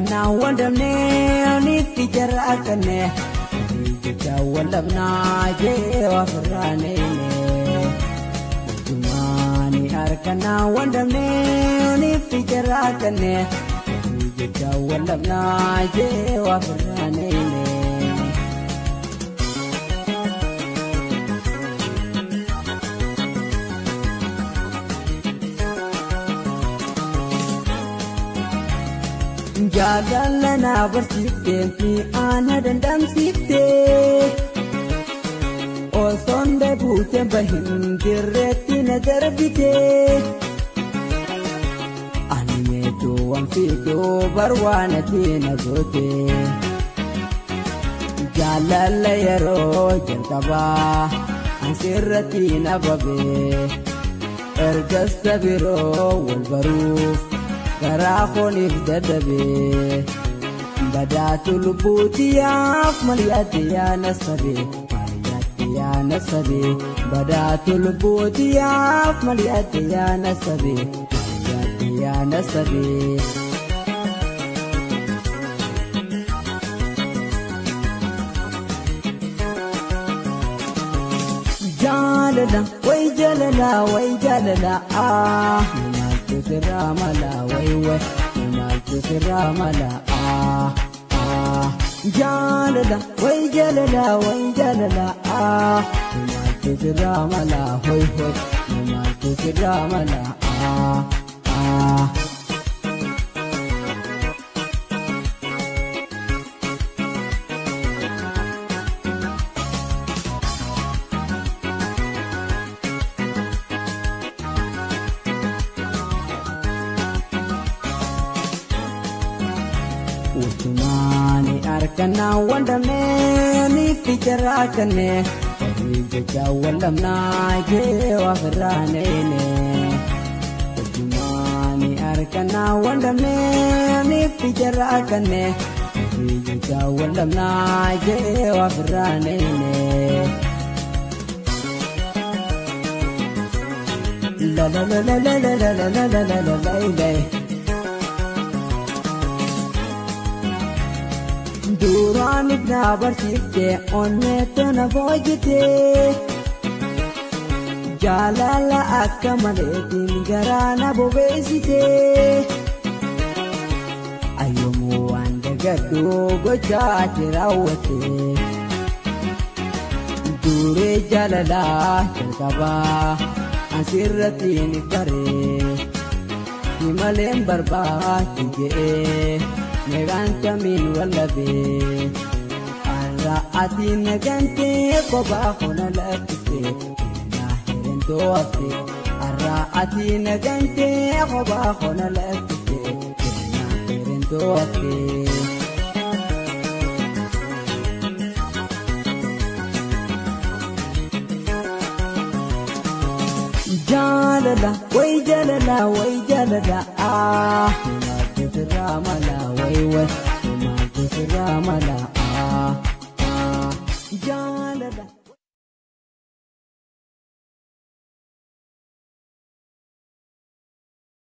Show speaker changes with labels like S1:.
S1: kana wandamne onitti jarrakanne jecha wallabna jewa firane Tumani arkana wandamne onitti jarrakanne jecha wallabna jewa firane Jagalana bersifte mi ana dandam sifte O sonde bute bahin direti nazar bite Anime to amfito barwanati nazote Jalala yaro jantaba ansirati nababe Ergasta biro walbaruf Garafon ifdadabe Badatul butiyaf maliyati ya nasabe Badatul butiyaf maliyati ya nasabe Jalala way jalala ah Ramala way Ramala Jalala way jalala ah Ramala hoy Ramala Utumani arkana wandamne nitti jarrakanne jecha wallamna jewa firane Utumani arkana wandamne nitti jarrakanne jecha wallamna jewa firane La la la la la la la la la la la Duran ibna barsifte onne tana vojte Jalala akkamaletin garana bobesite Ayomu anda gaddo gochati rawate Dure jalala jalkaba asirratin kare Himalem barbati je Neganta min wallabe Arraati negante koba khona lafte Nahirin doafe Arraati negante koba khona lafte Nahirin doafe Jalala way jalala ah Ramala way Ramala Jalala